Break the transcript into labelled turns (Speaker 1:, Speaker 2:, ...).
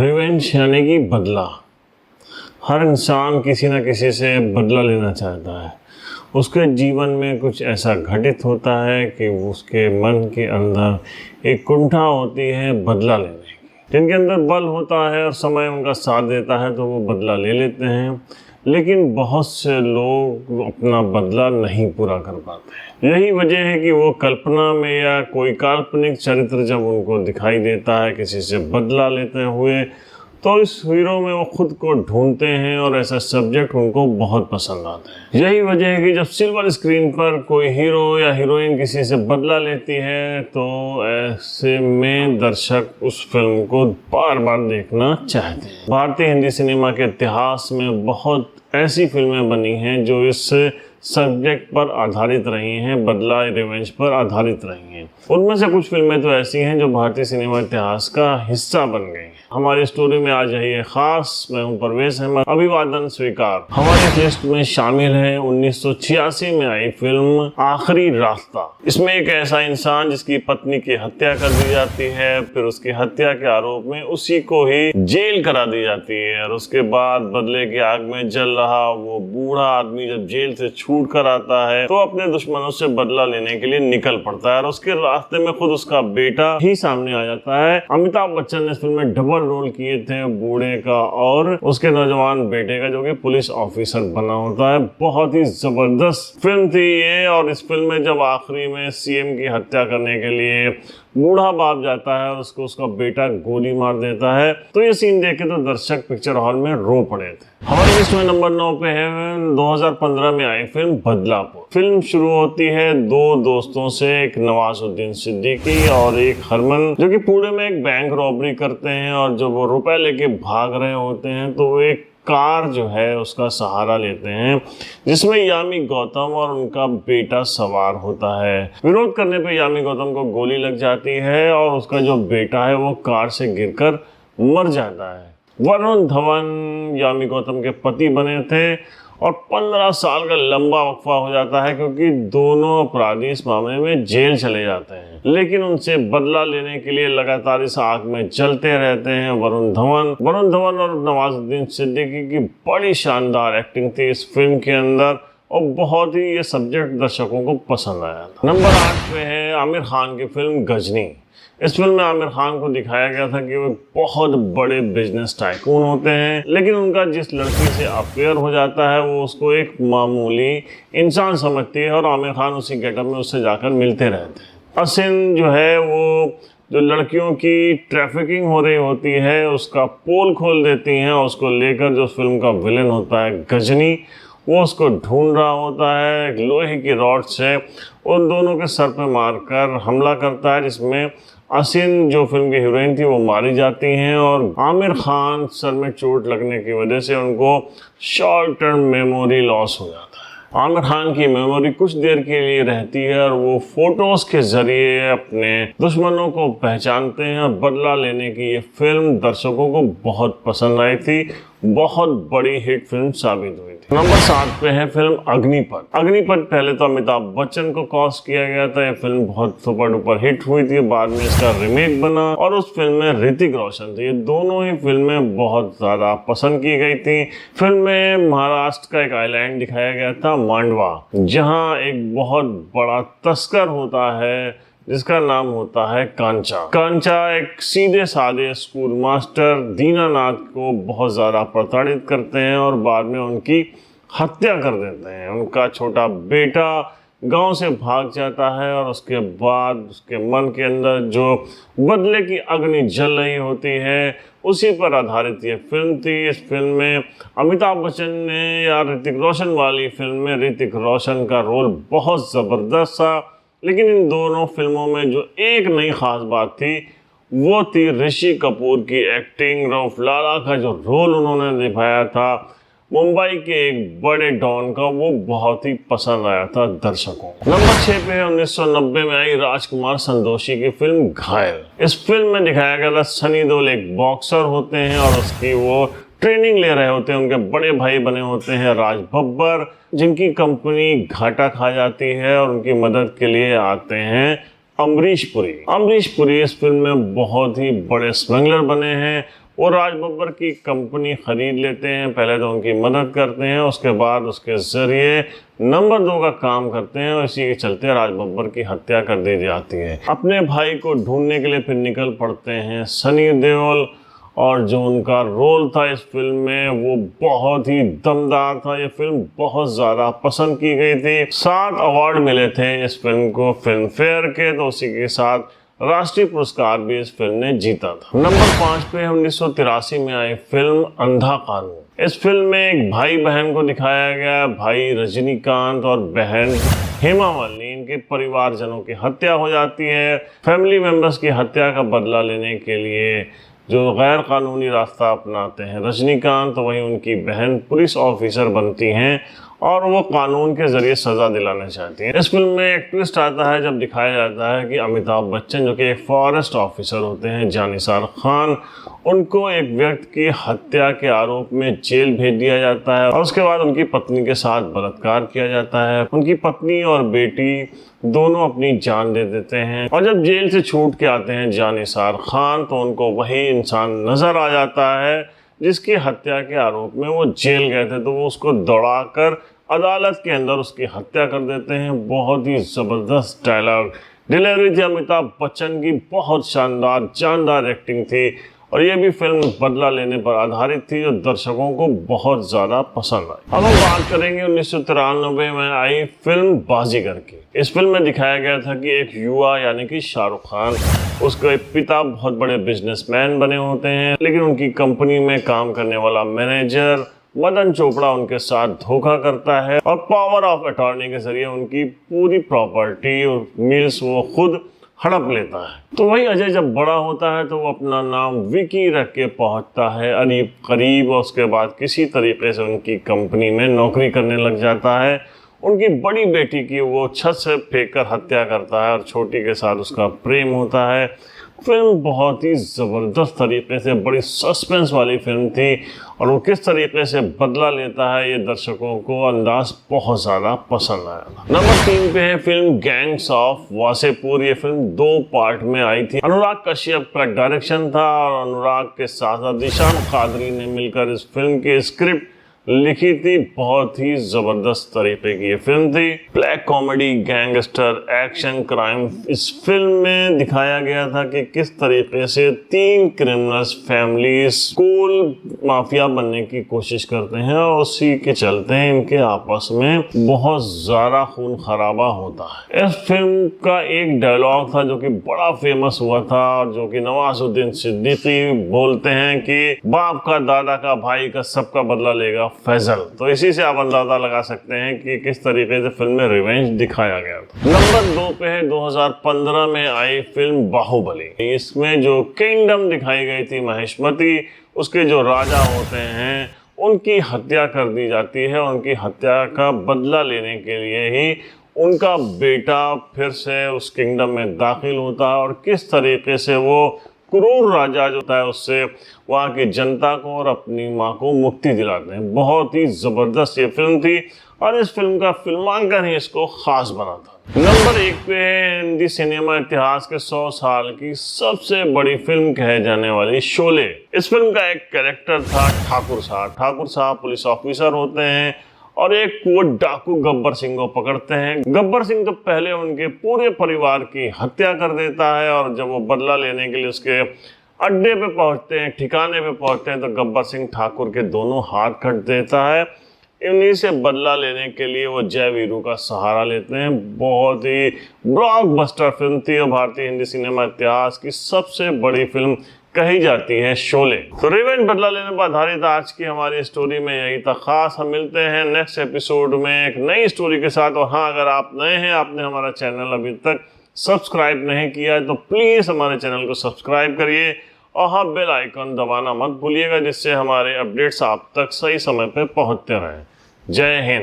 Speaker 1: Revenge यानी कि बदला। हर इंसान किसी न किसी से बदला लेना चाहता है। उसके जीवन में कुछ ऐसा घटित होता है कि उसके मन के अंदर एक कुंठा होती है बदला लेने की। जिनके अंदर बल होता है और समय उनका साथ देता है तो वो बदला ले लेते हैं, लेकिन बहुत से लोग अपना बदला नहीं पूरा कर पाते। यही वजह है कि वो कल्पना में या कोई काल्पनिक चरित्र जब उनको दिखाई देता है किसी से बदला लेते हुए, तो इस हीरो में वो खुद को ढूंढते हैं और ऐसा सब्जेक्ट उनको बहुत पसंद आता है। यही वजह है कि जब सिल्वर स्क्रीन पर कोई हीरो या हीरोइन किसी से बदला लेती है तो ऐसे में दर्शक उस फिल्म को बार बार देखना चाहते हैं। भारतीय हिंदी सिनेमा के इतिहास में बहुत ऐसी फिल्में बनी हैं जो इस सब्जेक्ट पर आधारित रही हैं, बदला रिवेंज पर आधारित रही हैं। उनमें से कुछ फिल्में तो ऐसी हैं जो भारतीय सिनेमा इतिहास का हिस्सा बन गई हैं। हमारी स्टोरी में आ जाइए खास, मैं हूं परवेश अहमद। अभिवादन स्वीकार। हमारी इस लिस्ट में शामिल है 1986 में आई फिल्म आखिरी रास्ता। इसमें एक ऐसा इंसान जिसकी पत्नी की हत्या कर दी जाती है, फिर उसकी हत्या के आरोप में उसी को ही जेल करा दी जाती है और उसके बाद बदले की आग में जल रहा वो बूढ़ा आदमी जब जेल से छूट कर आता है तो अपने दुश्मनों से बदला लेने के लिए निकल पड़ता है और उसके रास्ते में खुद उसका बेटा ही सामने आ जाता है। अमिताभ बच्चन ने इस फिल्म में डबल रोल किए थे, बूढ़े का और उसके नौजवान बेटे का, जो कि पुलिस ऑफिसर बना होता है। बहुत ही जबरदस्त फिल्म थी ये। और इस फिल्म में जब आखिरी में सीएम की हत्या करने के लिए बूढ़ा बाप जाता है और उसको उसका बेटा गोली मार देता है, तो ये सीन देख के तो दर्शक पिक्चर हॉल में रो पड़े थे। हमारे लिस्ट में नंबर 9 पे है 2015 में आई फिल्म बदलापुर। फिल्म शुरू होती है दो दोस्तों से, एक नवाजुद्दीन सिद्दीकी और एक हरमन, जो कि पुणे में एक बैंक रॉबरी करते हैं और जब वो रुपए लेके भाग रहे होते हैं तो वो एक कार जो है उसका सहारा लेते हैं, जिसमें यामी गौतम और उनका बेटा सवार होता है। विरोध करने पे यामी गौतम को गोली लग जाती है और उसका जो बेटा है वो कार से गिरकर मर जाता है। वरुण धवन यामी गौतम के पति बने थे और 15 साल का लंबा वक्फा हो जाता है क्योंकि दोनों अपराधी इस मामले में जेल चले जाते हैं, लेकिन उनसे बदला लेने के लिए लगातार इस आग में जलते रहते हैं। वरुण धवन और नवाजुद्दीन सिद्दीकी की बड़ी शानदार एक्टिंग थी इस फिल्म के अंदर और बहुत ही ये सब्जेक्ट दर्शकों को पसंद आया था। नंबर 8 पे है आमिर खान की फिल्म गजनी। इस फिल्म में आमिर खान को दिखाया गया था कि वो बहुत बड़े बिजनेस टाइकून होते हैं, लेकिन उनका जिस लड़की से अफेयर हो जाता है वो उसको एक मामूली इंसान समझती है और आमिर खान उसी गेटअप में उससे जाकर मिलते रहते हैं। असिन जो है वो जो लड़कियों की ट्रैफिकिंग हो रही होती है उसका पोल खोल देती हैं और उसको लेकर जो फिल्म का विलेन होता है गजनी, वो उसको ढूंढ रहा होता है। एक लोहे की रॉड से उन दोनों के सर पे मारकर हमला करता है, जिसमें असिन जो फिल्म की हीरोइन थी वो मारी जाती हैं और आमिर खान सर में चोट लगने की वजह से उनको शॉर्ट टर्म मेमोरी लॉस हो जाता है। आमिर खान की मेमोरी कुछ देर के लिए रहती है और वो फोटोज के जरिए अपने दुश्मनों को पहचानते हैं और बदला लेने की ये फिल्म दर्शकों को बहुत पसंद आई थी, बहुत बड़ी हिट फिल्म साबित हुई थी। नंबर 7 पे है फिल्म अग्निपथ। अग्निपथ पहले तो अमिताभ बच्चन को कास्ट किया गया था, ये फिल्म बहुत सुपर डुपर हिट हुई थी, बाद में इसका रीमेक बना और उस फिल्म में ऋतिक रोशन थे। ये दोनों ही फिल्में बहुत ज्यादा पसंद की गई थी। फिल्म में महाराष्ट्र का एक आइलैंड दिखाया गया था मांडवा, जहाँ एक बहुत बड़ा तस्कर होता है जिसका नाम होता है कांचा एक सीधे साधे स्कूल मास्टर दीनानाथ को बहुत ज़्यादा प्रताड़ित करते हैं और बाद में उनकी हत्या कर देते हैं। उनका छोटा बेटा गांव से भाग जाता है और उसके बाद उसके मन के अंदर जो बदले की अग्नि जल रही होती है, उसी पर आधारित ये फिल्म थी। इस फिल्म में अमिताभ बच्चन ने या ऋतिक रोशन वाली फिल्म में ऋतिक रोशन का रोल बहुत ज़बरदस्त था, लेकिन इन दोनों फिल्मों में जो एक नई खास बात थी वो थी ऋषि कपूर की एक्टिंग। रऊफ लाला का जो रोल उन्होंने निभाया था मुंबई के एक बड़े डॉन का, वो बहुत ही पसंद आया था दर्शकों को। नंबर 6 पे है 1990 में आई राजकुमार संतोषी की फिल्म घायल। इस फिल्म में दिखाया गया था सनी देओल एक बॉक्सर होते हैं और उसकी वो ट्रेनिंग ले रहे होते हैं। उनके बड़े भाई बने होते हैं राज बब्बर, जिनकी कंपनी घाटा खा जाती है और उनकी मदद के लिए आते हैं अमरीश पुरी। इस फिल्म में बहुत ही बड़े स्मगलर बने हैं वो राज बब्बर की कंपनी खरीद लेते हैं। पहले तो उनकी मदद करते हैं, उसके बाद उसके ज़रिए नंबर 2 का काम करते हैं और इसी के चलते राज बब्बर की हत्या कर दी जाती है। अपने भाई को ढूंढने के लिए फिर निकल पड़ते हैं सनी देओल, और जो उनका रोल था इस फिल्म में वो बहुत ही दमदार था। ये फिल्म बहुत ज़्यादा पसंद की गई थी। 7 अवार्ड मिले थे इस फिल्म को फिल्म फेयर के, तो उसी के साथ राष्ट्रीय पुरस्कार भी इस फिल्म ने जीता था। नंबर 5 पे 1983 में आई फिल्म अंधा कानून। इस फिल्म में एक भाई बहन को दिखाया गया। भाई रजनीकांत और बहन हेमा मालिनी, इनके परिवारजनों की हत्या हो जाती है। फैमिली मेंबर्स की हत्या का बदला लेने के लिए जो गैर कानूनी रास्ता अपनाते हैं रजनीकांत, तो वहीं उनकी बहन पुलिस ऑफिसर बनती हैं और वो कानून के ज़रिए सज़ा दिलाना चाहती हैं। इस फिल्म में एक ट्विस्ट आता है जब दिखाया जाता है कि अमिताभ बच्चन, जो कि एक फॉरेस्ट ऑफिसर होते हैं, जानिसार खान, उनको एक व्यक्ति की हत्या के आरोप में जेल भेज दिया जाता है और उसके बाद उनकी पत्नी के साथ बलात्कार किया जाता है। उनकी पत्नी और बेटी दोनों अपनी जान दे देते हैं और जब जेल से छूट के आते हैं जानिसार खान, तो उनको वही इंसान नज़र आ जाता है जिसकी हत्या के आरोप में वो जेल गए थे। तो वो उसको दौड़ाकर अदालत के अंदर उसकी हत्या कर देते हैं। बहुत ही ज़बरदस्त डायलॉग डिलीवरी थी अमिताभ बच्चन की, बहुत शानदार जानदार एक्टिंग थी और ये भी फिल्म बदला लेने पर आधारित थी जो दर्शकों को बहुत ज़्यादा पसंद आई। अब हम बात करेंगे 1993 में आई फिल्म बाजीगर की। इस फिल्म में दिखाया गया था कि एक युवा यानी कि शाहरुख खान, उसके पिता बहुत बड़े बिजनेसमैन बने होते हैं, लेकिन उनकी कंपनी में काम करने वाला मैनेजर मदन चोपड़ा उनके साथ धोखा करता है और पावर ऑफ अटॉर्नी के जरिए उनकी पूरी प्रॉपर्टी और मिल्स वो खुद हड़प लेता है। तो वही अजय जब बड़ा होता है तो वो अपना नाम विकी रख के पहुंचता है करीब और उसके बाद किसी तरीके से उनकी कंपनी में नौकरी करने लग जाता है। उनकी बड़ी बेटी की वो छत से फेंककर हत्या करता है और छोटी के साथ उसका प्रेम होता है। फिल्म बहुत ही ज़बरदस्त तरीके से, बड़ी सस्पेंस वाली फिल्म थी और वो किस तरीके से बदला लेता है ये दर्शकों को अंदाज बहुत ज़्यादा पसंद आया। नंबर 3 पे है फिल्म गैंग्स ऑफ वासेपुर। ये फिल्म 2 पार्ट में आई थी। अनुराग कश्यप का डायरेक्शन था और अनुराग के साथ दिशान कादरी ने मिलकर इस फिल्म की स्क्रिप्ट लिखी थी। बहुत ही ज़बरदस्त तरीके की ये फिल्म थी। Black comedy, gangster, action, crime. इस फिल्म में दिखाया गया था कि किस तरीके से 3 क्रिमिनल्स फैमिलीज स्कूल माफिया बनने की कोशिश करते हैं और उसी के चलते इनके आपस में बहुत ज़्यादा खून खराबा होता है। इस फिल्म का एक डायलॉग था जो कि बड़ा फेमस हुआ था और जो कि नवाजुद्दीन सिद्दीकी बोलते हैं कि बाप का, दादा का, भाई का, सबका बदला लेगा फैजल। तो इसी से आप अंदाजा लगा सकते हैं कि किस तरीके से फिल्म में रिवेंज दिखाया गया था। नंबर 2 पे है 2015 में आई फिल्म बाहुबली। इसमें जो किंगडम दिखाई गई थी महिष्मती, उसके जो राजा होते हैं उनकी हत्या कर दी जाती है। उनकी हत्या का बदला लेने के लिए ही उनका बेटा फिर से उस किंगडम में दाखिल होता है और किस तरीके से वो क्रूर राजा जो होता है उससे वहाँ की जनता को और अपनी माँ को मुक्ति दिलाते हैं। बहुत ही ज़बरदस्त ये फिल्म थी और इस फिल्म का फिल्मांकन ही इसको खास बना था। नंबर 1 पे हिंदी सिनेमा इतिहास के 100 साल की सबसे बड़ी फिल्म कहे जाने वाली शोले। इस फिल्म का एक कैरेक्टर था ठाकुर साहब। ठाकुर साहब पुलिस ऑफिसर होते हैं और एक वो डाकू गब्बर सिंह को पकड़ते हैं। गब्बर सिंह तो पहले उनके पूरे परिवार की हत्या कर देता है और जब वो बदला लेने के लिए उसके अड्डे पे पहुंचते हैं, ठिकाने पे पहुंचते हैं, तो गब्बर सिंह ठाकुर के दोनों हाथ कट देता है। इन्हीं से बदला लेने के लिए वो जय वीरू का सहारा लेते हैं। बहुत ही ब्लॉकबस्टर फिल्म थी और भारतीय हिंदी सिनेमा इतिहास की सबसे बड़ी फिल्म कही जाती है शोले। तो रिवेंज बदला लेने पर आधारित आज की हमारी स्टोरी में यही था खास। हम मिलते हैं नेक्स्ट एपिसोड में एक नई स्टोरी के साथ। और हाँ, अगर आप नए हैं, आपने हमारा चैनल अभी तक सब्सक्राइब नहीं किया है तो प्लीज़ हमारे चैनल को सब्सक्राइब करिए और हाँ, बेल आइकन दबाना मत भूलिएगा जिससे हमारे अपडेट्स आप तक सही समय पर पहुँचते रहें। जय हिंद।